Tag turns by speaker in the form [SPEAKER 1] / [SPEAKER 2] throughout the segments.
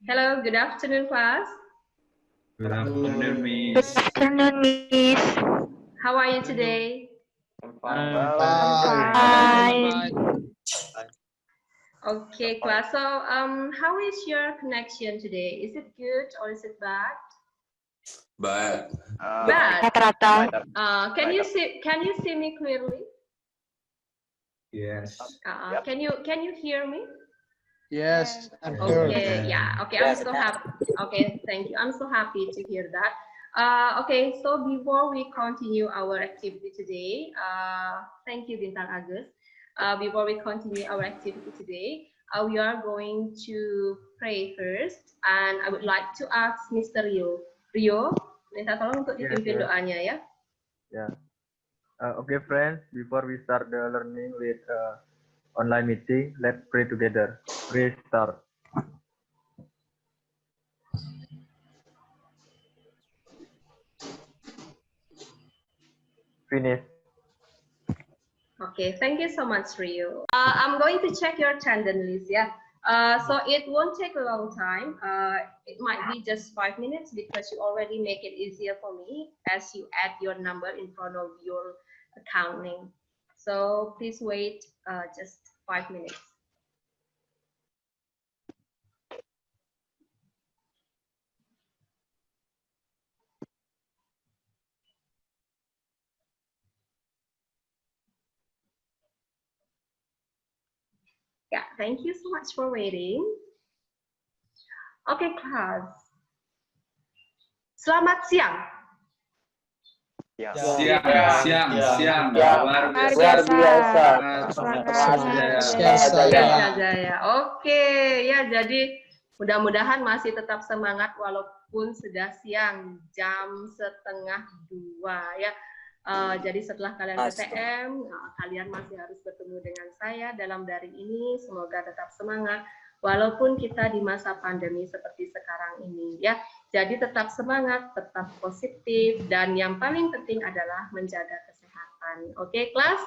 [SPEAKER 1] Hello, good afternoon, class.
[SPEAKER 2] Good afternoon,
[SPEAKER 3] Good
[SPEAKER 2] Miss.
[SPEAKER 3] afternoon, Miss.
[SPEAKER 1] How are you today?
[SPEAKER 3] Fine.
[SPEAKER 1] Okay, class. So, how is your connection today? Is it good or is it bad?
[SPEAKER 2] Bad.
[SPEAKER 1] Bad.
[SPEAKER 3] Rata-rata.
[SPEAKER 1] Can you see me clearly?
[SPEAKER 2] Yes.
[SPEAKER 1] Can you hear me?
[SPEAKER 4] Yes, I'm
[SPEAKER 1] Okay,
[SPEAKER 4] here.
[SPEAKER 1] yeah. Okay, I'm so happy. Okay, thank you. I'm so happy to hear that. Okay, so before we continue our activity today, thank you, Bintang Agus. Before we continue our activity today, we are going to pray first, and I would like to ask Mr. Rio. Rio, minta tolong untuk dipimpin doanya ya.
[SPEAKER 5] Yeah. Okay, friends. Before we start the learning with online meeting, let's pray together. Pray start. Finish.
[SPEAKER 1] Okay, thank you so much, Rio. I'm going to check your attendance list, yeah. So it won't take a long time. It might be just 5 minutes because you already make it easier for me as you add your number in front of your account name. So please wait just 5 minutes. Yeah, thank you so much for waiting. Okay, class. Selamat siang.
[SPEAKER 2] Siang. Luar
[SPEAKER 3] biasa.
[SPEAKER 1] Jaya. Oke, ya jadi mudah-mudahan masih tetap semangat walaupun sudah siang jam 1:30 ya. Jadi setelah kalian PTM, kalian masih harus bertemu dengan saya dalam daring ini. Semoga tetap semangat walaupun kita di masa pandemi seperti sekarang ini ya. Jadi tetap semangat, tetap positif, dan yang paling penting adalah menjaga kesehatan. Oke, kelas?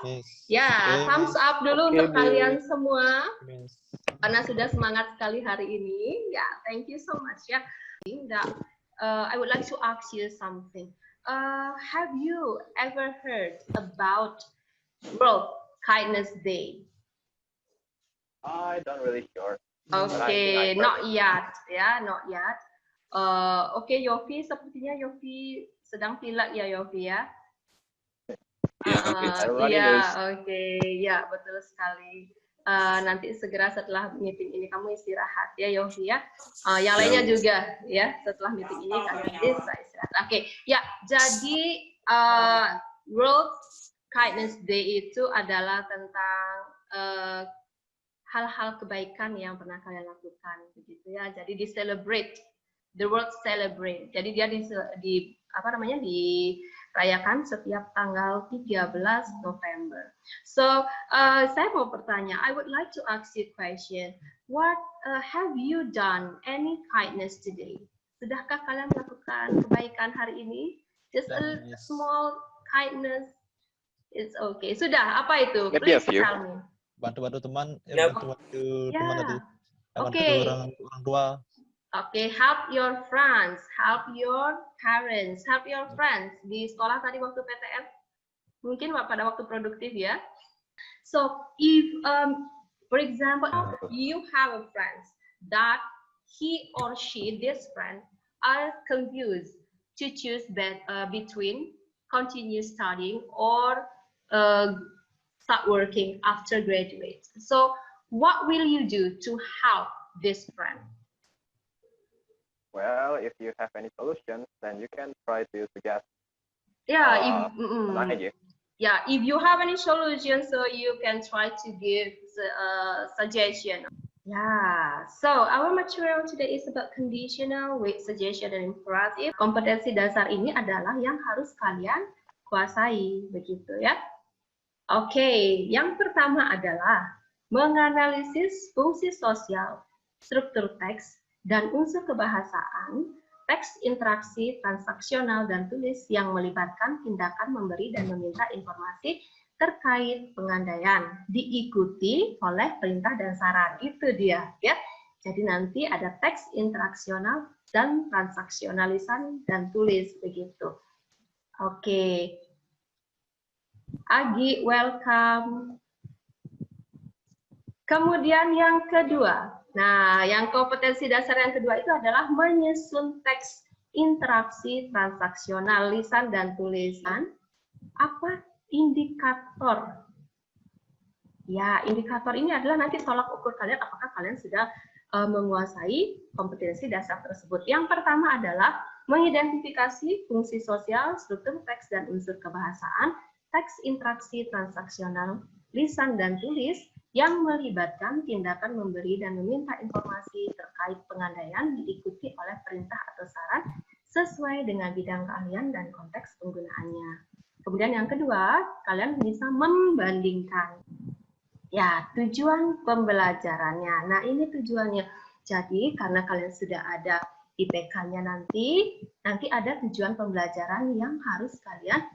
[SPEAKER 1] Ya, thumbs up dulu untuk kalian semua. Karena sudah semangat sekali hari ini. Ya, thank you so much ya. I would like to ask you something. Have you ever heard about World Kindness Day?
[SPEAKER 6] I don't really sure.
[SPEAKER 1] Okay, not yet, ya, not yet. Oke, Yofi, sepertinya Yofi sedang pilek ya, Yofi ya. Iya, oke, ya betul sekali. Nanti segera setelah meeting ini kamu istirahat ya, Yofi ya. Yang lainnya juga ya, setelah meeting ini kalian bisa istirahat. Oke, ya. Jadi World Kindness Day itu adalah tentang hal-hal kebaikan yang pernah kalian lakukan, begitu ya. Jadi di celebrate, the world celebrate. Jadi dia dirayakan setiap tanggal 13 November. So saya mau bertanya, I would like to ask you a question. What have you done any kindness today? Sudahkah kalian melakukan kebaikan hari ini? Just a small kindness. It's okay. Sudah, apa itu? Please tell me.
[SPEAKER 4] Bantu-bantu teman, bantu-bantu teman tadi. Bantu orang tua.
[SPEAKER 1] Okay, help your friends, help your parents, help your friends. Di sekolah tadi waktu PTM, mungkin pada waktu produktif ya. So if, for example, you have a friend that he or she, this friend, are confused to choose between continue studying or start working after graduate. So what will you do to help this friend?
[SPEAKER 6] Well, if you have any solutions, then you can try to suggest.
[SPEAKER 1] Yeah, if you have any solutions, so you can try to give a suggestion. Yeah, so our material today is about conditional with suggestion and imperative. Kompetensi dasar ini adalah yang harus kalian kuasai, begitu ya. Oke, yang pertama adalah menganalisis fungsi sosial, struktur teks, dan unsur kebahasaan, teks interaksi, transaksional, dan tulis yang melibatkan tindakan memberi dan meminta informasi terkait pengandaian, diikuti oleh perintah dan saran. Itu dia, ya. Jadi nanti ada teks interaksional dan transaksional lisan dan tulis begitu. Oke. Agi, welcome. Kemudian yang kedua. Nah, yang kompetensi dasar yang kedua itu adalah menyusun teks interaksi transaksional lisan dan tulisan. Apa indikator? Ya, indikator ini adalah nanti tolak ukur kalian apakah kalian sudah menguasai kompetensi dasar tersebut. Yang pertama adalah mengidentifikasi fungsi sosial, struktur teks dan unsur kebahasaan, teks interaksi transaksional lisan dan tulis yang melibatkan tindakan memberi dan meminta informasi terkait pengandaian diikuti oleh perintah atau saran sesuai dengan bidang keahlian dan konteks penggunaannya. Kemudian yang kedua, kalian bisa membandingkan. Ya, tujuan pembelajarannya. Nah, ini tujuannya. Jadi, karena kalian sudah ada IPK-nya nanti ada tujuan pembelajaran yang harus kalian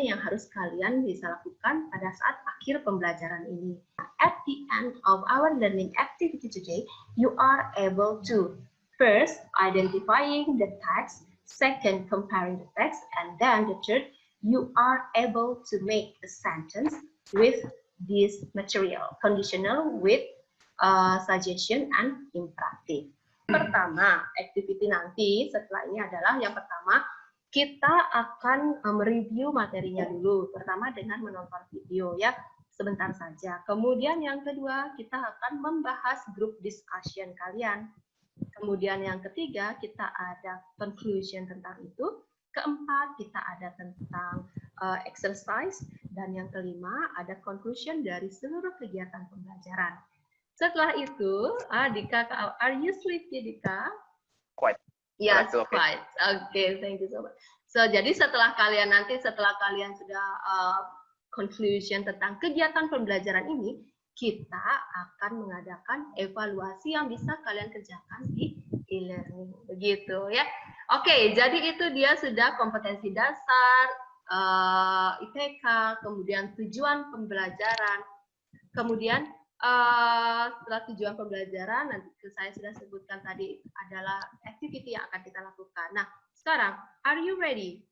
[SPEAKER 1] yang harus kalian bisa lakukan pada saat akhir pembelajaran ini. At the end of our learning activity today, you are able to first identifying the text, second comparing the text, and then the third, you are able to make a sentence with this material, conditional with suggestion and imperative. Pertama, activity nanti setelah ini adalah yang pertama, kita akan mereview materinya dulu. Pertama dengan menonton video ya, sebentar saja. Kemudian yang kedua, kita akan membahas group discussion kalian. Kemudian yang ketiga, kita ada conclusion tentang itu. Keempat, kita ada tentang exercise. Dan yang kelima, ada conclusion dari seluruh kegiatan pembelajaran. Setelah itu, Dika, are you sleepy, Dika?
[SPEAKER 6] Quite.
[SPEAKER 1] Yes, quite. Okay, thank you so much. So, jadi setelah kalian sudah conclusion tentang kegiatan pembelajaran ini, kita akan mengadakan evaluasi yang bisa kalian kerjakan di e-learning. Begitu ya. Oke, jadi itu dia sudah kompetensi dasar, IPK, kemudian tujuan pembelajaran, kemudian setelah tujuan pembelajaran, nanti saya sudah sebutkan tadi adalah activity yang akan kita lakukan. Nah, sekarang, are you ready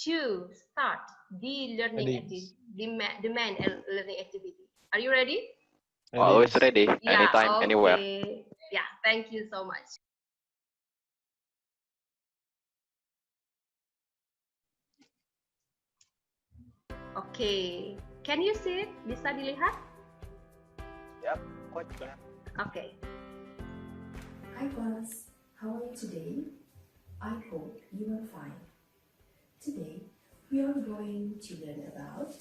[SPEAKER 1] to start the learning activity, the main learning activity? Are you ready?
[SPEAKER 6] Always ready,
[SPEAKER 1] Yeah,
[SPEAKER 6] anytime,
[SPEAKER 1] okay.
[SPEAKER 6] anywhere.
[SPEAKER 1] Yeah, thank you so much. Oke, can you see it? Bisa dilihat?
[SPEAKER 6] Yep, quite clear.
[SPEAKER 1] Okay.
[SPEAKER 7] Hi class, how are you today? I hope you are fine. Today, we are going to learn about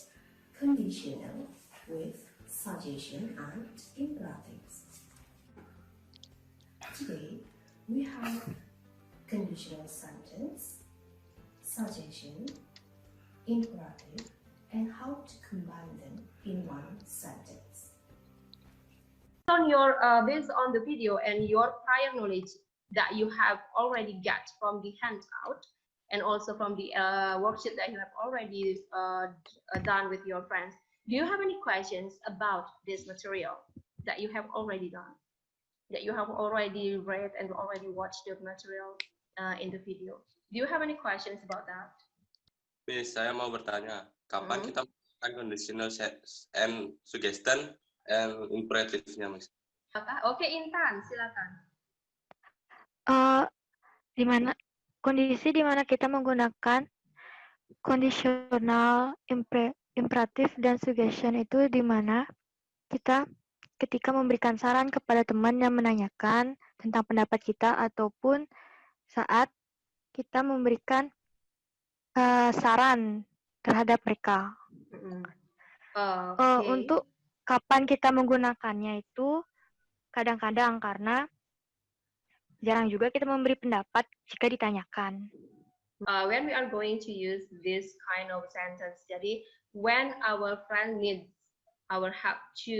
[SPEAKER 7] conditional with suggestion and imperatives. Today, we have conditional sentence, suggestion, imperative, and how to combine them in one sentence.
[SPEAKER 1] Based on the video and your prior knowledge that you have already got from the handout and also from the worksheet that you have already done with your friends, do you have any questions about this material that you have already done, that you have already read and already watched the material in the video? Do you have any questions about that?
[SPEAKER 8] Miss, saya mau bertanya, kapan kita melakukan conditional and suggestion and imperative-nya, Miss?
[SPEAKER 1] Oke, Intan, silakan.
[SPEAKER 3] Kondisi di mana kita menggunakan conditional, imperative, dan suggestion itu di mana kita ketika memberikan saran kepada teman yang menanyakan tentang pendapat kita ataupun saat kita memberikan saran terhadap mereka. Untuk kapan kita menggunakannya itu kadang-kadang karena jarang juga kita memberi pendapat jika ditanyakan.
[SPEAKER 1] When we are going to use this kind of sentence, jadi when our friend needs our help to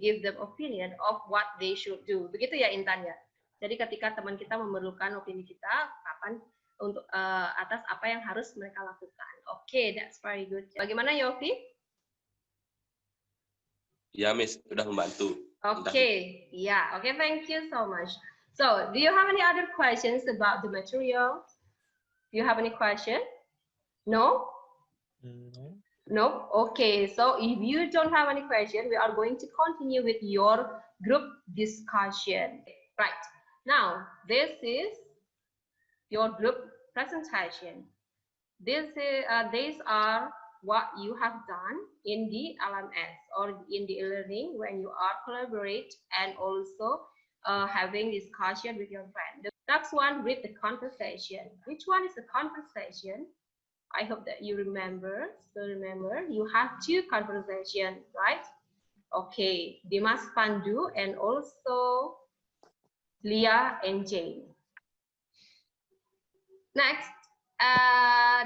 [SPEAKER 1] give them opinion of what they should do, begitu ya Intan ya. Jadi ketika teman kita memerlukan opini kita, kapan untuk atas apa yang harus mereka lakukan. Oke, that's very good. Bagaimana Yofi?
[SPEAKER 8] Ya, Miss, udah membantu.
[SPEAKER 1] Okay, yeah, okay, thank you so much. So, do you have any other questions about the material? Do you have any question? No?
[SPEAKER 4] No.
[SPEAKER 1] No? Okay, so if you don't have any question, we are going to continue with your group discussion. Right, now, this is your group presentation. These are what you have done in the LMS or in the e-learning when you are collaborate and also having discussion with your friend. The next one, read the conversation. Which one is the conversation? I hope that you remember. So remember, you have two conversations, right? Okay, Dimas Pandu and also Leah and Jane. Next,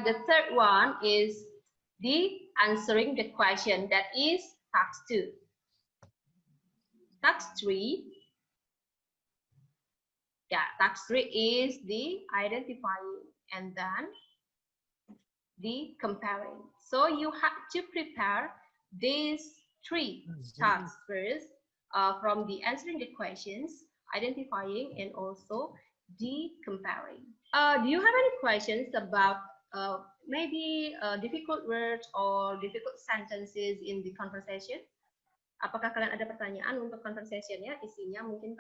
[SPEAKER 1] the third one is the answering the question, that is task 2. Task 3, yeah, task 3 is the identifying and then the comparing. So you have to prepare these 3 tasks first, from the answering the questions, identifying, and also the comparing. Do you have any questions about maybe difficult words or difficult sentences in the conversation? Apakah kalian ada pertanyaan untuk conversation-nya? Isinya mungkin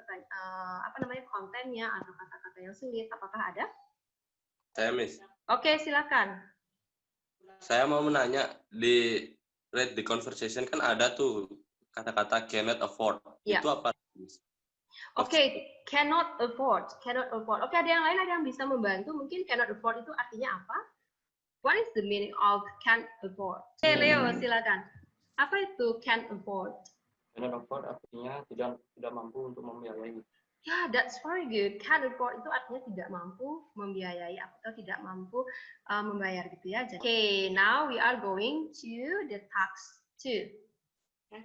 [SPEAKER 1] kontennya atau kata-kata yang sulit? Apakah ada?
[SPEAKER 8] Saya, Miss.
[SPEAKER 1] Oke, silakan.
[SPEAKER 8] Saya mau menanya, di read the conversation kan ada tuh kata-kata cannot afford.
[SPEAKER 1] Ya.
[SPEAKER 8] Itu apa?
[SPEAKER 1] Oke, cannot afford. Oke, ada yang lain, ada yang bisa membantu? Mungkin cannot afford itu artinya apa? What is the meaning of can't afford? Oke, Leo, silakan. Apa itu can't afford?
[SPEAKER 9] Cannot afford artinya tidak mampu untuk membiayai.
[SPEAKER 1] Yeah, that's very good. Can't afford itu artinya tidak mampu membiayai atau tidak mampu membayar gitu ya. Okay, now we are going to the task 2. Okay.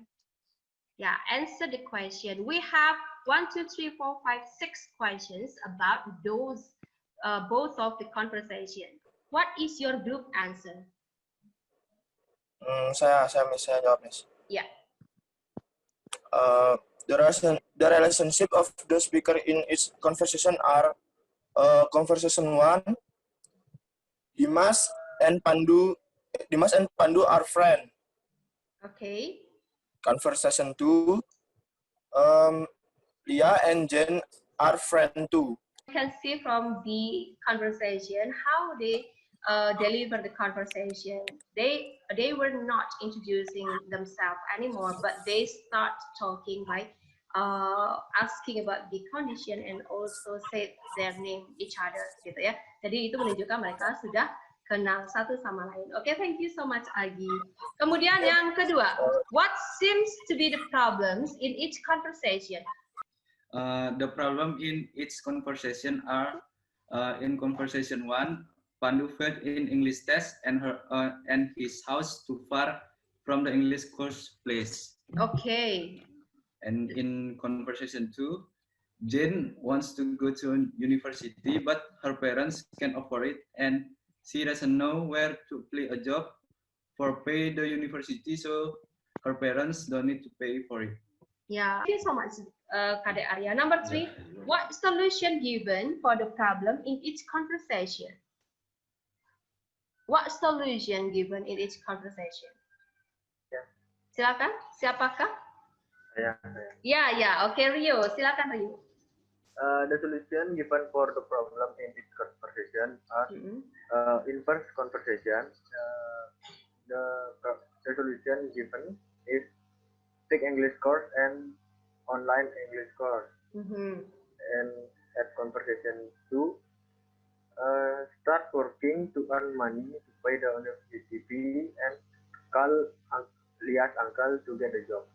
[SPEAKER 1] Yeah, answer the question. We have 1, 2, 3, 4, 5, 6 questions about those both of the conversation. What is your group answer?
[SPEAKER 10] Saya jawab, Miss.
[SPEAKER 1] Yeah.
[SPEAKER 10] The relationship of the speaker in each conversation are conversation 1, Dimas and Pandu are friends.
[SPEAKER 1] Okay.
[SPEAKER 10] Conversation 2, Leah and Jane are friends too.
[SPEAKER 1] You can see from the conversation how they deliver the conversation. They were not introducing themselves anymore, but they start talking like asking about the condition and also say their name each other gitu ya. Jadi itu menunjukkan mereka sudah kenal satu sama lain. Okay, thank you so much, Agi. Kemudian yang kedua, what seems to be the problems in each conversation?
[SPEAKER 2] The problem in each conversation are in conversation 1, Pandu failed in English test and his house too far from the English course place.
[SPEAKER 1] Okay.
[SPEAKER 2] And in conversation 2, Jane wants to go to university, but her parents can't afford it, and she doesn't know where to play a job for pay the university, so her parents don't need to pay for it.
[SPEAKER 1] Yeah, thank you so much, Kadek Arya. Number 3, what solution given for the problem in each conversation? What solution given in each conversation?
[SPEAKER 5] Ya.
[SPEAKER 1] Silakan, siapakah? Ya, oke, Rio, silakan Rio.
[SPEAKER 5] The solution given for the problem in each conversation are in first conversation, the solution given is take English course and online English course. And at conversation 2, start working to earn money to pay the university fee and call Lia's uncle to get a job.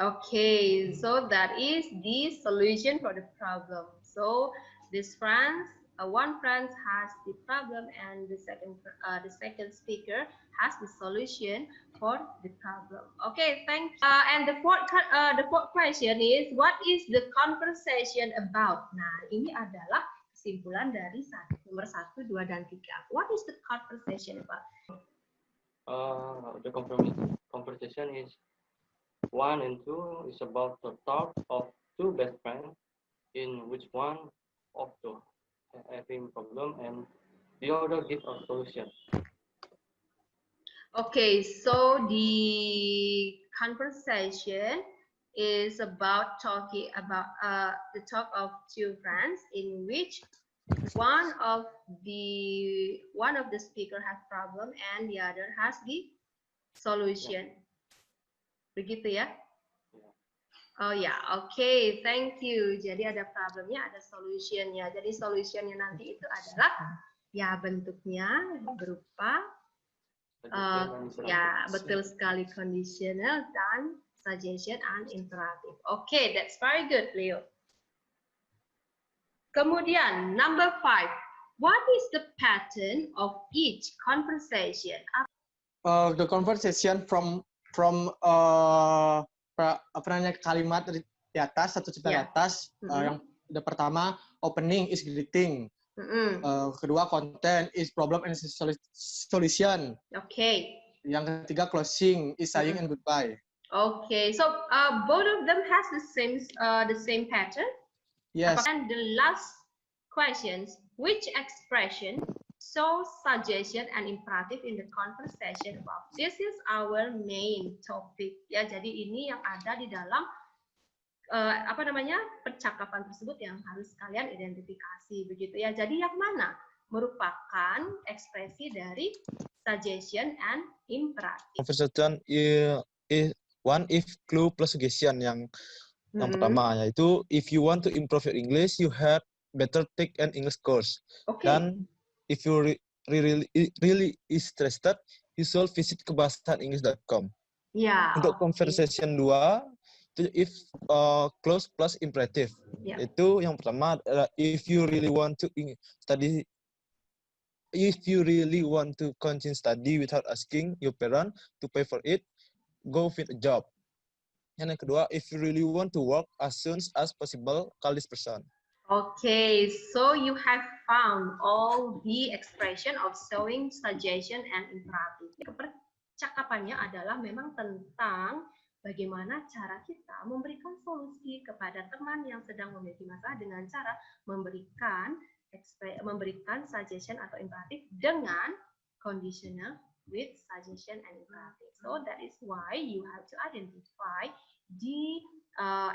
[SPEAKER 1] Okay, so that is the solution for the problem. So this one friend has the problem and the second speaker has the solution for the problem. Okay, thank you. And the fourth question is, what is the conversation about? Nah, ini adalah kesimpulan dari nomor 1, 2, dan 3. What is the conversation about?
[SPEAKER 9] The conversation is 1 and 2 is about the talk of two best friends in which one of them having problem and the other give a solution.
[SPEAKER 1] Okay, so the conversation is about talking about the talk of two friends in which one of the speaker has problem and the other has the solution. Begitu ya? Oh ya, oke, thank you. Jadi ada problemnya, ada solutionnya. Jadi solutionnya nanti itu adalah ya bentuknya berupa ya betul sekali conditional dan suggestion and imperative. Okay, that's very good, Leo. Kemudian number 5, what is the pattern of each conversation?
[SPEAKER 11] The conversation from kalimat di atas, satu cerita di atas. Yang pertama, opening is greeting. Kedua, content is problem and solution.
[SPEAKER 1] Okay.
[SPEAKER 11] Yang ketiga, closing is saying and goodbye.
[SPEAKER 1] Okay, so both of them has the same pattern.
[SPEAKER 11] Yes.
[SPEAKER 1] And the last questions, which expression shows suggestion and imperative in the conversation above? This is our main topic. Ya, jadi ini yang ada di dalam percakapan tersebut yang harus kalian identifikasi, begitu ya. Jadi yang mana merupakan ekspresi dari suggestion and imperative?
[SPEAKER 4] Conversation is one if clue plus suggestion yang pertama, yaitu if you want to improve your English, you have better take an English course.
[SPEAKER 1] Okay.
[SPEAKER 4] Dan if you really interested, you should visit kebahasaninggris.com.
[SPEAKER 1] Ya.
[SPEAKER 4] Untuk conversation 2, itu if close plus imperative. Itu yang pertama adalah if you really want to continue study without asking your parent to pay for it, go find a job. Yang kedua, if you really want to work as soon as possible, call this person.
[SPEAKER 1] Okay, so you have found all the expression of showing suggestion and imperative. Percakapannya adalah memang tentang bagaimana cara kita memberikan solusi kepada teman yang sedang memiliki masalah dengan cara memberikan suggestion atau imperatif dengan conditional with suggestion and imperative. So that is why you have to identify the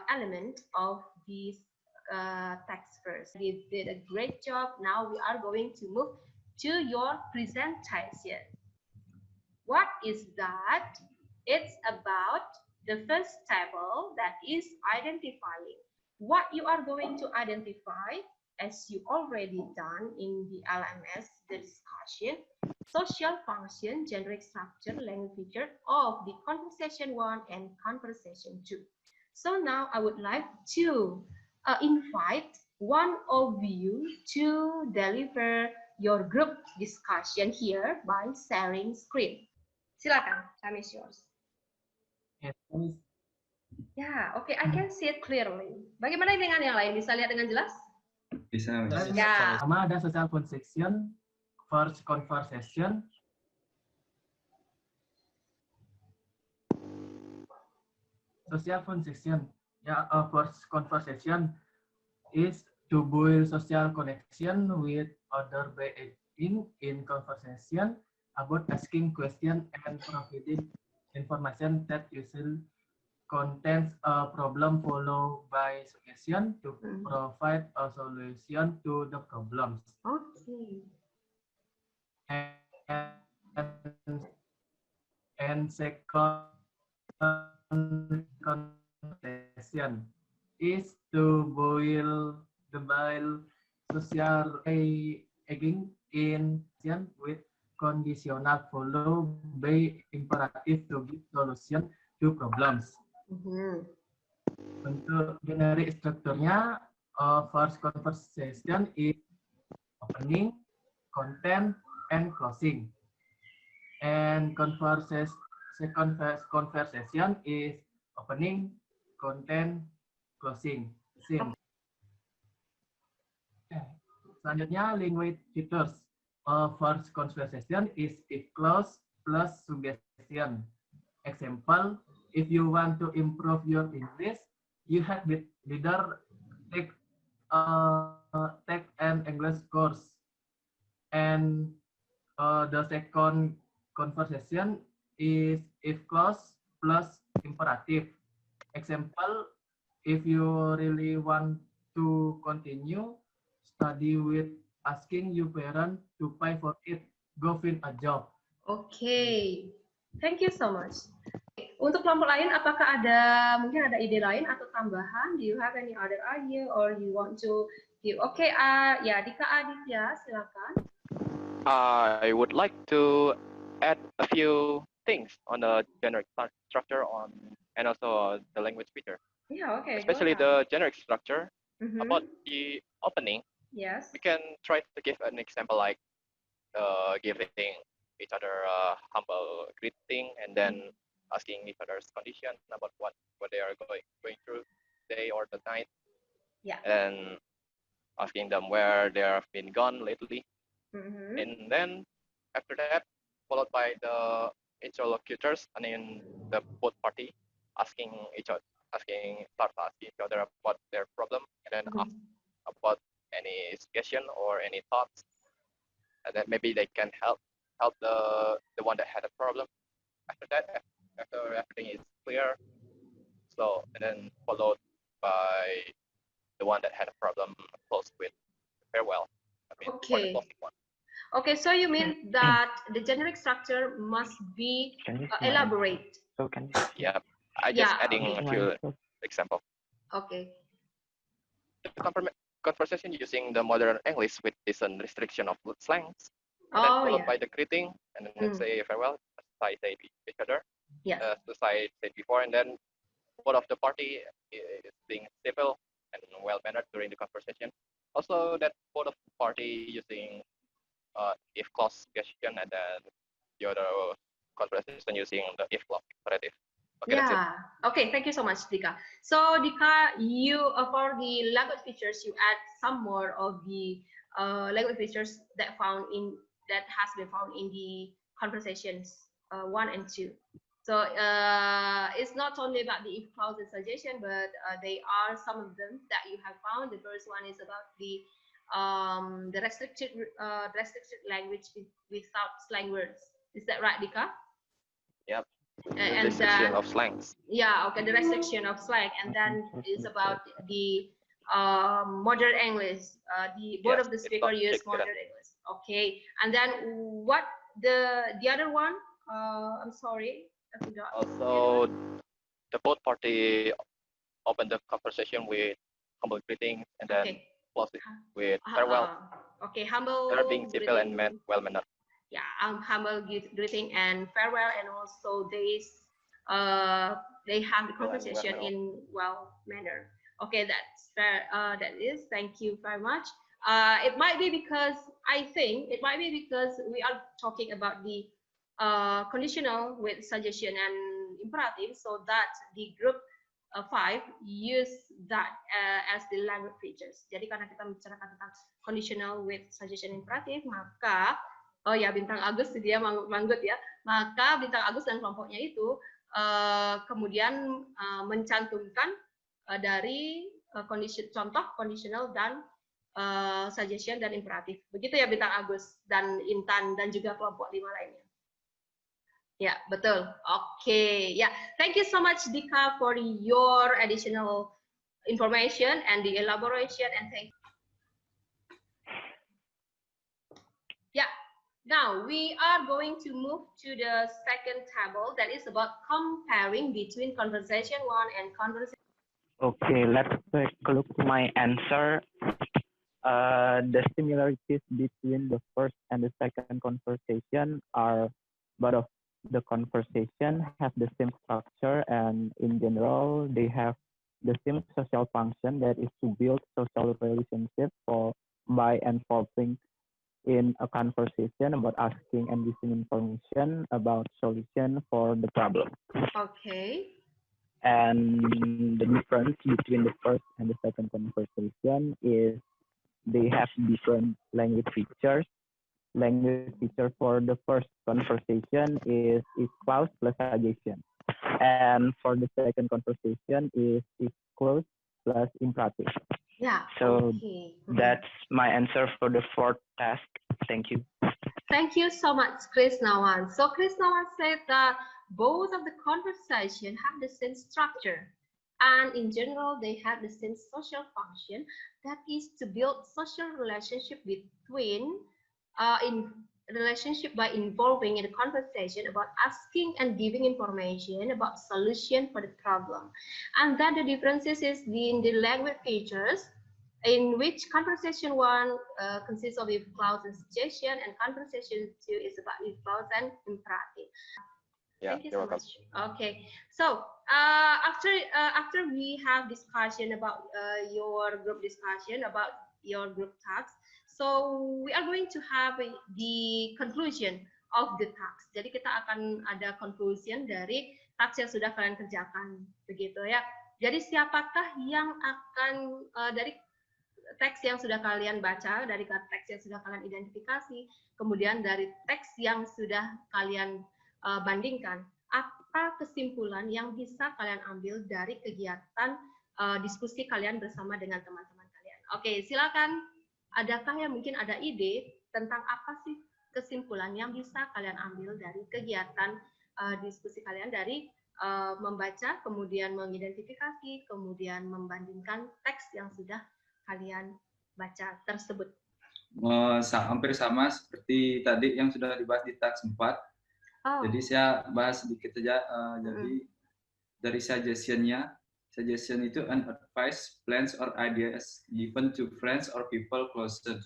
[SPEAKER 1] element of this text first. You did a great job. Now we are going to move to your presentation. What is that? It's about the first table, that is identifying. What you are going to identify, as you already done in the LMS, the discussion, social function, generic structure, language feature of the conversation 1 and conversation 2. So now I would like to invite one of you to deliver your group discussion here by sharing screen. Silakan, time is yours. Ya, oke, I can see it clearly. Bagaimana dengan yang lain? Bisa lihat dengan jelas?
[SPEAKER 2] Bisa.
[SPEAKER 1] Ya.
[SPEAKER 12] Pertama ada social function, first conversation. Social function, ya, first conversation is to build social connection with other by in conversation about asking question and providing information that usually contains a problem followed by suggestion to provide a solution to the problems.
[SPEAKER 1] Okay.
[SPEAKER 12] And second conversation is to build social aging in with conditional followed by imperative to give solution to problems. Untuk generic strukturnya, first conversation is opening, content, and closing. And second conversation is opening, content, closing. Same. Selanjutnya, language features. First conversation is if clause plus suggestion. Example, if you want to improve your English, you have either take an English course, and the second conversation is if clause plus imperative. Example, if you really want to continue study with asking your parent to pay for it, go find a job.
[SPEAKER 1] Okay, thank you so much. Untuk kelompok lain, apakah mungkin ada ide lain atau tambahan? Do you have any other idea or you want to give? Okay, ya Dika Aditya, silakan.
[SPEAKER 6] I would like to add a few things on the generic structure and also the language feature.
[SPEAKER 1] Yeah, okay.
[SPEAKER 6] Especially the generic structure. About the opening.
[SPEAKER 1] Yes.
[SPEAKER 6] We can try to give an example like giving each other a humble greeting and then asking each other's condition about what they are going through day or the night.
[SPEAKER 1] Yeah.
[SPEAKER 6] And asking them where they have been gone lately. And then after that, followed by the interlocutors, and then the both party asking each other about their problem, and then ask about any suggestion or any thoughts, and then maybe they can help the one that had a problem. After that, after everything is clear, so and then followed by the one that had a problem close with farewell. For the closing one.
[SPEAKER 1] Okay, so you mean that the generic structure must be elaborate.
[SPEAKER 6] So can you? Yeah, I just adding a few examples.
[SPEAKER 1] Okay.
[SPEAKER 6] The conversation using the modern English with decent restriction of slangs.
[SPEAKER 1] Followed
[SPEAKER 6] by the greeting, and then say farewell, as I say to each other.
[SPEAKER 1] Yeah.
[SPEAKER 6] As I said before, and then both of the party is being civil and well-mannered during the conversation. Also, that both of the party using if clause question, and then the other conversation using the if clause imperative. Okay,
[SPEAKER 1] yeah. Okay, thank you so much, Dika. So Dika, you for the language features, you add some more of the language features that has been found in the conversations 1 and 2. So it's not only about the if clause and suggestion, but they are some of them that you have found. The first one is about the restricted language without slang words. Is that right, Dika?
[SPEAKER 6] Yep.
[SPEAKER 1] And
[SPEAKER 6] restriction of slangs.
[SPEAKER 1] Yeah, okay, the restriction of slang, and then is about the modern English. Both of the speaker use modern English. Okay, and then what the other one? I'm sorry, I forgot.
[SPEAKER 6] Also, the both party open the conversation with humble greetings, and then close it with farewell.
[SPEAKER 1] Okay, humble.
[SPEAKER 6] They're being civil and well-mannered.
[SPEAKER 1] Yeah, humble greeting and farewell, and also they have the conversation in well manner. Okay, that's fair. That is. Thank you very much. It might be because we are talking about the conditional with suggestion and imperative, so that the group 5 use that as the language features. Jadi karena kita membicarakan tentang conditional with suggestion imperative, maka Bintang Agus dia manggut ya. Maka Bintang Agus dan kelompoknya itu kemudian mencantumkan dari contoh conditional dan suggestion dan imperatif. Begitu ya Bintang Agus dan Intan dan juga kelompok 5 lainnya. Ya, betul. Oke, ya. Thank you so much Dika for your additional information and the elaboration, and thank you. Yeah. Now we are going to move to the second table that is about comparing between conversation 1 and conversation.
[SPEAKER 13] Okay, let's take a look at my answer. The similarities between the first and the second conversation are both of the conversation have the same structure, and in general they have the same social function, that is to build social relationship by involving in a conversation about asking and receiving information about solution for the problem.
[SPEAKER 1] Okay.
[SPEAKER 13] And the difference between the first and the second conversation is they have different language features. Language feature for the first conversation is clause plus suggestion. And for the second conversation is clause plus imperative.
[SPEAKER 1] Yeah.
[SPEAKER 13] So
[SPEAKER 1] okay.
[SPEAKER 13] that's my answer for the fourth task. Thank you.
[SPEAKER 1] Thank you so much, Krisnawan. So Krisnawan said that both of the conversation have the same structure, and in general, they have the same social function, that is to build social relationship between in relationship by involving in a conversation about asking and giving information about solution for the problem. And then the differences is in the language features, in which conversation one consists of if clause and suggestion, and conversation two is about if clause and imperative.
[SPEAKER 6] Yeah,
[SPEAKER 1] Thank you
[SPEAKER 6] you're
[SPEAKER 1] so
[SPEAKER 6] welcome.
[SPEAKER 1] much. Okay, so after we have discussion about your group discussion about your group tasks, so we are going to have the conclusion of the task. Jadi kita akan ada conclusion dari task yang sudah kalian kerjakan, begitu ya. Jadi siapakah yang akan dari teks yang sudah kalian baca, dari teks yang sudah kalian identifikasi, kemudian dari teks yang sudah kalian bandingkan, apa kesimpulan yang bisa kalian ambil dari kegiatan diskusi kalian bersama dengan teman-teman kalian? Oke, silakan. Adakah yang mungkin ada ide tentang apa sih kesimpulan yang bisa kalian ambil dari kegiatan diskusi kalian dari membaca, kemudian mengidentifikasi, kemudian membandingkan teks yang sudah kalian baca tersebut?
[SPEAKER 2] Hampir sama seperti tadi yang sudah dibahas di task 4. Jadi saya bahas sedikit saja. Jadi dari suggestion-nya, suggestion itu an advice, plans, or ideas given to friends or people closer.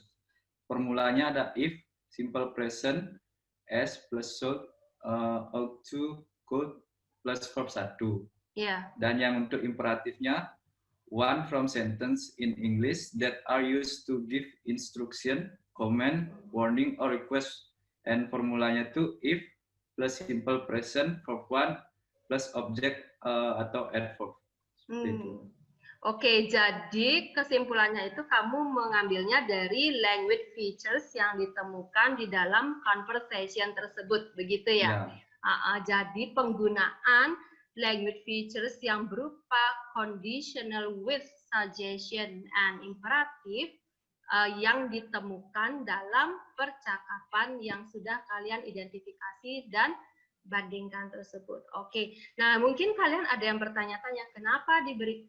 [SPEAKER 2] Formulanya ada if, simple present, as plus should, ought to, could, plus verb 1.
[SPEAKER 1] Yeah.
[SPEAKER 2] Dan yang untuk imperatifnya, one from sentence in English that are used to give instruction, comment, warning, or request. And formulanya itu if plus simple present, verb 1, plus object atau adverb.
[SPEAKER 1] Oke, jadi kesimpulannya itu kamu mengambilnya dari language features yang ditemukan di dalam conversation tersebut, begitu ya? Jadi penggunaan language features yang berupa conditional with, suggestion, and imperative yang ditemukan dalam percakapan yang sudah kalian identifikasi dan bandingkan tersebut. Oke, nah mungkin kalian ada yang bertanya-tanya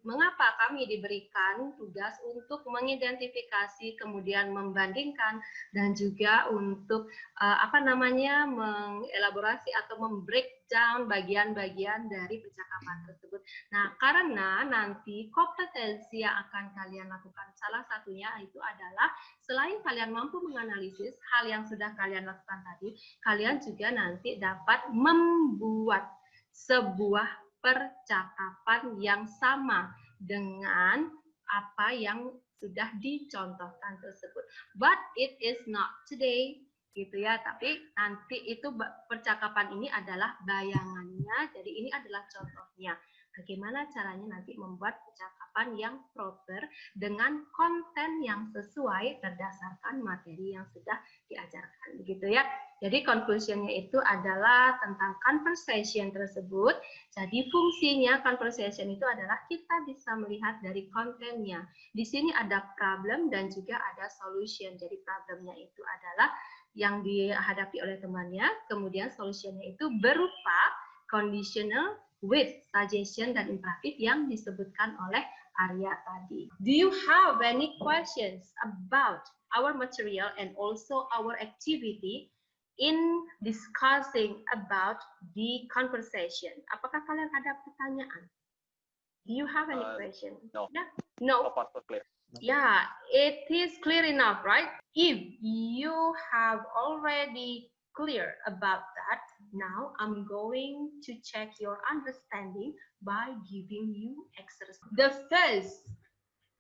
[SPEAKER 1] mengapa kami diberikan tugas untuk mengidentifikasi, kemudian membandingkan, dan juga untuk mengelaborasi atau membreakdown bagian-bagian dari percakapan tersebut. Nah, karena nanti kompetensi yang akan kalian lakukan salah satunya itu adalah selain kalian mampu menganalisis hal yang sudah kalian lakukan tadi, kalian juga nanti dapat membuat sebuah percakapan yang sama dengan apa yang sudah dicontohkan tersebut. But it is not today, gitu ya. Tapi nanti itu percakapan ini adalah bayangannya, jadi ini adalah contohnya. Bagaimana caranya nanti membuat percakapan yang proper dengan konten yang sesuai berdasarkan materi yang sudah diajarkan, begitu ya. Jadi conclusion-nya itu adalah tentang conversation tersebut. Jadi fungsinya conversation itu adalah kita bisa melihat dari kontennya. Di sini ada problem dan juga ada solution. Jadi problemnya itu adalah yang dihadapi oleh temannya, kemudian solution-nya itu berupa conditional with, suggestion, dan imperatif yang disebutkan oleh Arya tadi. Do you have any questions about our material and also our activity in discussing about the conversation? Apakah kalian ada pertanyaan? Do you have any question?
[SPEAKER 6] No.
[SPEAKER 1] Yeah? No.
[SPEAKER 6] Clear.
[SPEAKER 1] Yeah, it is clear enough, right? If you have already clear about that, now I'm going to check your understanding by giving you exercise. The first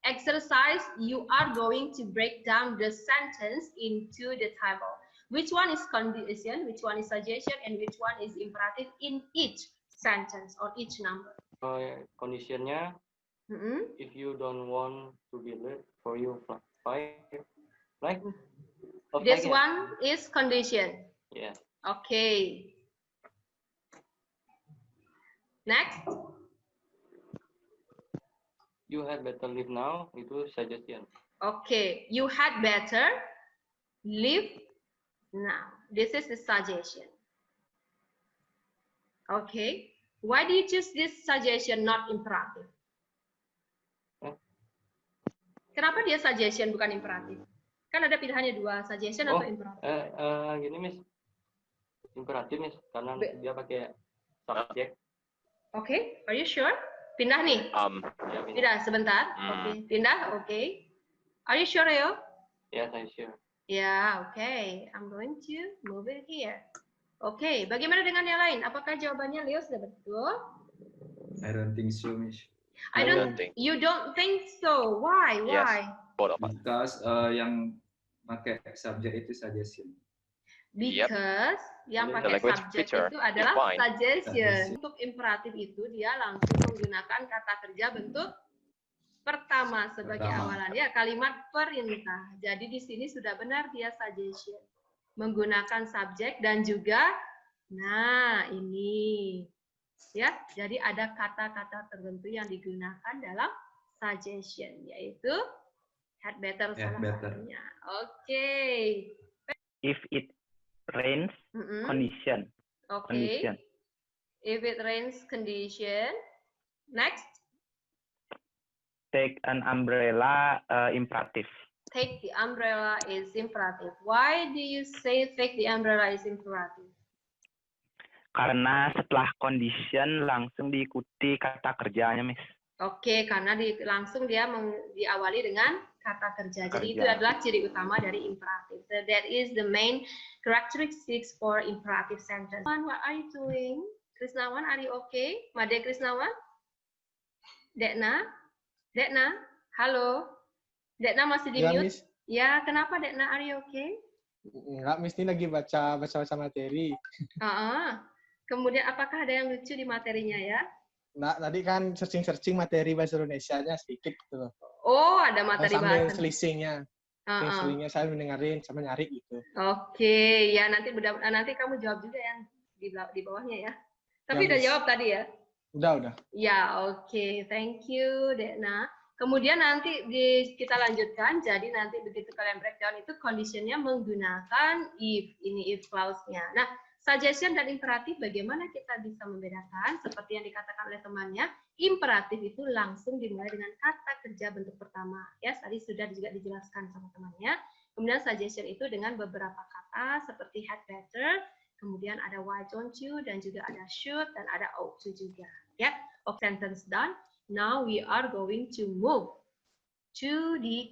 [SPEAKER 1] exercise, you are going to break down the sentence into the table. Which one is condition, which one is suggestion, and which one is imperative in each sentence or each number?
[SPEAKER 9] Conditionnya, if you don't want to be late for your flight, right?
[SPEAKER 1] This one is condition.
[SPEAKER 9] Yeah.
[SPEAKER 1] Okay. Next.
[SPEAKER 9] You had better leave now. Itu suggestion.
[SPEAKER 1] Okay, you had better leave now. This is the suggestion. Okay, why do you choose this suggestion, not imperative? Kenapa dia suggestion bukan imperatif? Kan ada pilihannya dua, suggestion atau imperatif.
[SPEAKER 9] Gini, Miss. Imperatif, Miss, karena dia pakai subject.
[SPEAKER 1] Okay, are you sure? Pindah nih. Pindah sebentar. Okay, pindah. Okay. Are you sure, Leo?
[SPEAKER 9] Yes, I'm sure.
[SPEAKER 1] Yeah, okay. I'm going to move it here. Okay, bagaimana dengan yang lain? Apakah jawabannya Leo sudah betul?
[SPEAKER 2] I don't think so, Miss.
[SPEAKER 1] I don't think. You don't think so? Why? Why?
[SPEAKER 6] Yes.
[SPEAKER 2] Because yang pakai subjek itu suggestion.
[SPEAKER 1] Because yang pakai subjek itu adalah suggestion. Untuk imperatif itu dia langsung menggunakan kata kerja bentuk pertama sebagai awalan, ya, kalimat perintah. Jadi di sini sudah benar dia suggestion. Menggunakan subjek dan juga, nah ini. Ya, jadi ada kata-kata tertentu yang digunakan dalam suggestion, yaitu had better salah satunya. Oke.
[SPEAKER 13] If it rains, condition.
[SPEAKER 1] Oke.
[SPEAKER 13] Condition.
[SPEAKER 1] If it rains, condition. Next.
[SPEAKER 13] Take an umbrella, imperative.
[SPEAKER 1] Take the umbrella is imperative. Why do you say take the umbrella is imperative?
[SPEAKER 13] Karena setelah condition langsung diikuti kata kerjanya, Miss.
[SPEAKER 1] Oke, karena langsung dia diawali dengan kata kerja. Jadi itu adalah ciri utama dari imperatif. So that is the main characteristics for imperative sentence. What are you doing? Krisnawan, are you okay? Made Krisnawan? Dekna? Dekna? Halo? Dekna masih di mute?
[SPEAKER 11] Miss.
[SPEAKER 1] Ya, kenapa Dekna? Are you okay?
[SPEAKER 11] Enggak, Miss, ini lagi baca materi.
[SPEAKER 1] Kemudian apakah ada yang lucu di materinya ya?
[SPEAKER 11] Nah, tadi kan searching materi bahasa Indonesianya sedikit gitu.
[SPEAKER 1] Oh, ada materi bahasa.
[SPEAKER 11] Sambil selisihnya. Selingnya saya mendengarin sama nyari gitu.
[SPEAKER 1] Oke, ya nanti kamu jawab juga yang di bawahnya ya. Tapi udah jawab tadi ya?
[SPEAKER 11] Udah.
[SPEAKER 1] Ya, oke. Thank you, Dekna. Kemudian nanti kita lanjutkan. Jadi nanti begitu kalian breakdown itu conditionnya menggunakan if. Ini if clause-nya. Nah, suggestion dan imperatif bagaimana kita bisa membedakan? Seperti yang dikatakan oleh temannya, imperatif itu langsung dimulai dengan kata kerja bentuk pertama. Ya, tadi sudah juga dijelaskan sama temannya. Kemudian suggestion itu dengan beberapa kata seperti had better, kemudian ada why don't you, dan juga ada should, dan ada ought to juga. Ya, sentence done. Now we are going to move to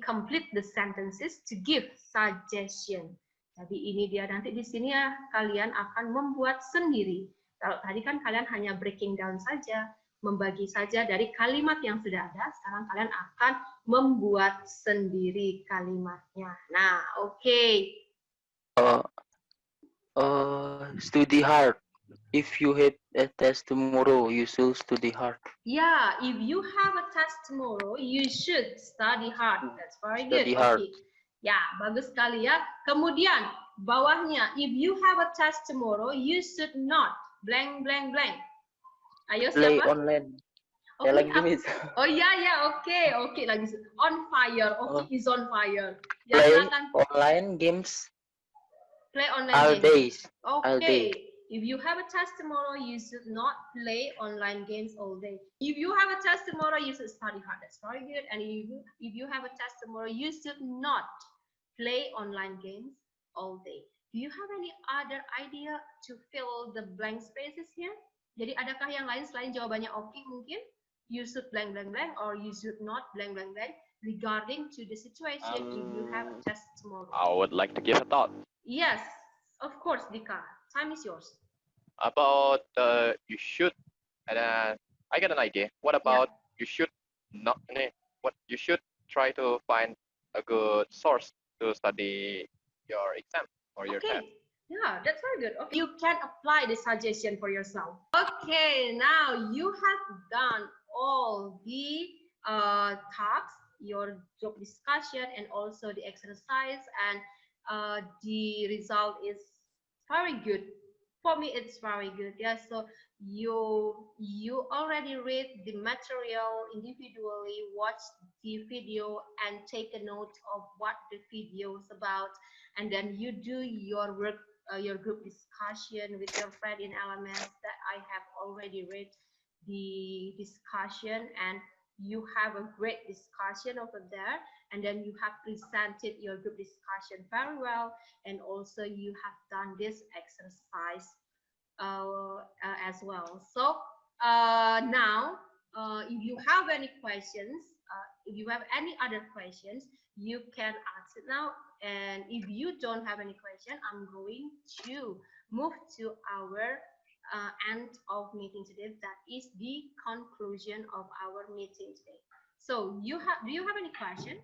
[SPEAKER 1] complete the sentences to give suggestion. Jadi ini dia nanti di sini ya kalian akan membuat sendiri. Kalau tadi kan kalian hanya breaking down saja, membagi saja dari kalimat yang sudah ada. Sekarang kalian akan membuat sendiri kalimatnya. Nah, oke.
[SPEAKER 14] Study hard. If you have a test tomorrow, you should study hard.
[SPEAKER 1] Yeah, if you have a test tomorrow, you should study hard. That's very good.
[SPEAKER 14] Study hard.
[SPEAKER 1] Okay. Ya, bagus sekali ya. Kemudian bawahnya, if you have a test tomorrow, you should not blank blank blank. Ayo
[SPEAKER 14] Play
[SPEAKER 1] siapa?
[SPEAKER 14] online.
[SPEAKER 1] Okay,
[SPEAKER 14] Like this.
[SPEAKER 1] Oh ya, oke lagi on fire. Is on fire. Ya,
[SPEAKER 14] Play
[SPEAKER 1] silakan.
[SPEAKER 14] online games.
[SPEAKER 1] Play online
[SPEAKER 14] all
[SPEAKER 1] games.
[SPEAKER 14] days. All
[SPEAKER 1] Okay.
[SPEAKER 14] day.
[SPEAKER 1] If you have a test tomorrow, you should not play online games all day. If you have a test tomorrow, you should study hard. That's very good. And if you have a test tomorrow, you should not play online games all day. Do you have any other idea to fill the blank spaces here? Jadi adakah yang lain selain jawabannya okay mungkin? You should blank blank blank or you should not blank blank blank regarding to the situation if you have a test tomorrow.
[SPEAKER 6] I would like to give a thought.
[SPEAKER 1] Yes, of course, Dika. Time is yours.
[SPEAKER 6] About you should, and I get an idea. What about you should not? What you should try to find a good source to study your exam or your test.
[SPEAKER 1] Yeah, that's very good. Okay. You can apply the suggestion for yourself. Okay, now you have done all the tasks, your job discussion, and also the exercise, and the result is very good. for me it's very good. Yeah, so you already read the material individually, watch the video and take a note of what the video is about, and then you do your work, your group discussion with your friend in LMS that I have already read the discussion, and you have a great discussion over there, and then you have presented your group discussion very well, and also you have done this exercise as well. So now, if you have any questions, if you have any other questions, you can ask it now. And if you don't have any question, I'm going to move to our end of meeting today. That is the conclusion of our meeting today. So do you have any question?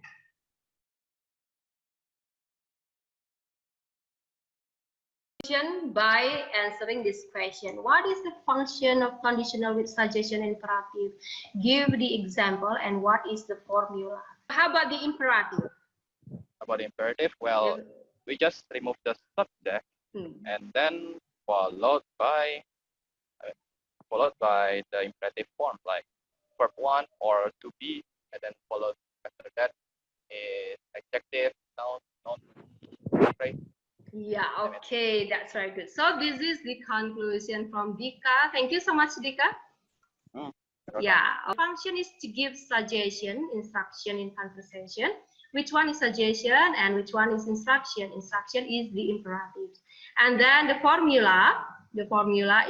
[SPEAKER 1] By answering this question, what is the function of conditional with suggestion and imperative? Give the example and what is the formula? How about the imperative?
[SPEAKER 6] About the imperative, well, we just remove the subject and then followed by the imperative form, like verb 1 or to be, and then followed after that is adjective, noun, phrase.
[SPEAKER 1] Yeah, okay, that's very good. So this is the conclusion from Dika. Thank you so much, Dika. Yeah, our function is to give suggestion, instruction in conversation. Which one is suggestion and which one is instruction? Instruction is the imperative. And then the formula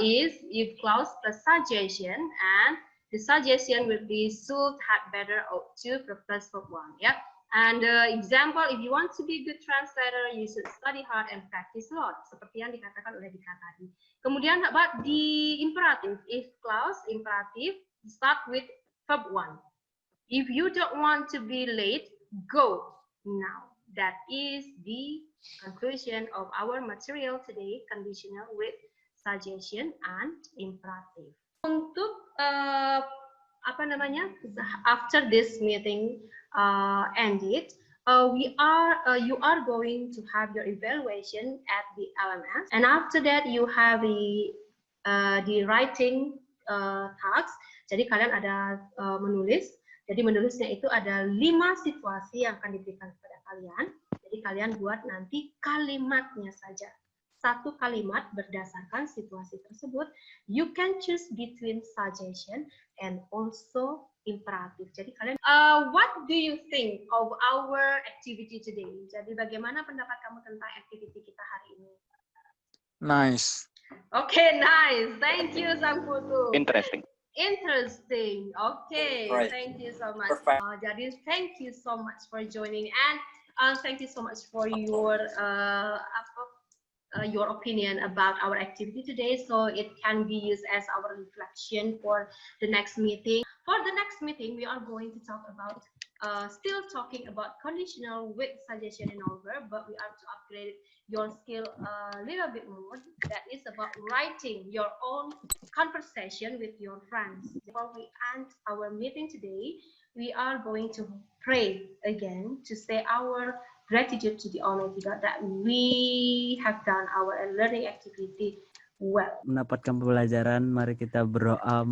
[SPEAKER 1] is if clause plus suggestion, and the suggestion will be should, had, better, ought to, plus verb 1. Yeah. And example, if you want to be a good translator, you should study hard and practice a lot. Seperti yang dikatakan oleh Dika tadi. Kemudian about the imperative, if clause imperative start with verb 1. If you don't want to be late, go now. That is the conclusion of our material today, conditional with suggestion and imperative. Untuk after this meeting ended, you are going to have your evaluation at the LMS, and after that you have the writing task. Jadi kalian ada menulis. Jadi menulisnya itu ada 5 situasi yang akan diberikan kepada kalian. Jadi kalian buat nanti kalimatnya saja. Satu kalimat berdasarkan situasi tersebut. You can choose between suggestion and also imperative. Jadi kalian, what do you think of our activity today? Jadi bagaimana pendapat kamu tentang activity kita hari ini?
[SPEAKER 15] Nice.
[SPEAKER 1] Okay, nice. Thank you, Sang Putu.
[SPEAKER 6] Interesting.
[SPEAKER 1] Interesting. Okay, right. Thank you so much. Jadi thank you so much for joining, and thank you so much for your opinion about our activity today, so it can be used as our reflection for the next meeting. For the next meeting, we are going to talk about still talking about conditional with suggestion and all verb, but we are to upgrade your skill a little bit more. That is about writing your own conversation with your friends. Before we end our meeting today, we are going to pray again to say our gratitude to the Almighty God that we have done our learning activity well.
[SPEAKER 16] Mendapatkan pembelajaran, mari kita berdoa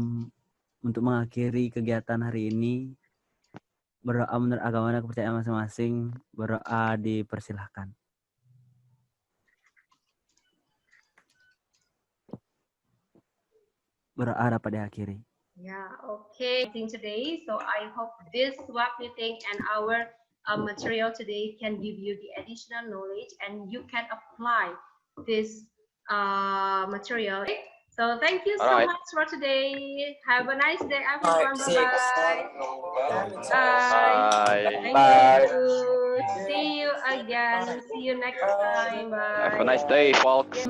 [SPEAKER 16] untuk mengakhiri kegiatan hari ini. Berdoa menurut agama dan kepercayaan masing-masing. Berdoa dipersilahkan. Berdoa dapat diakhiri.
[SPEAKER 1] Yeah, okay. Today, so I hope this web meeting and our material today can give you the additional knowledge and you can apply this material. So thank you so much for today. Have a nice day, everyone. Bye-bye. Bye. Thank you. See you again. See you next time. Bye.
[SPEAKER 6] Have a nice day, folks.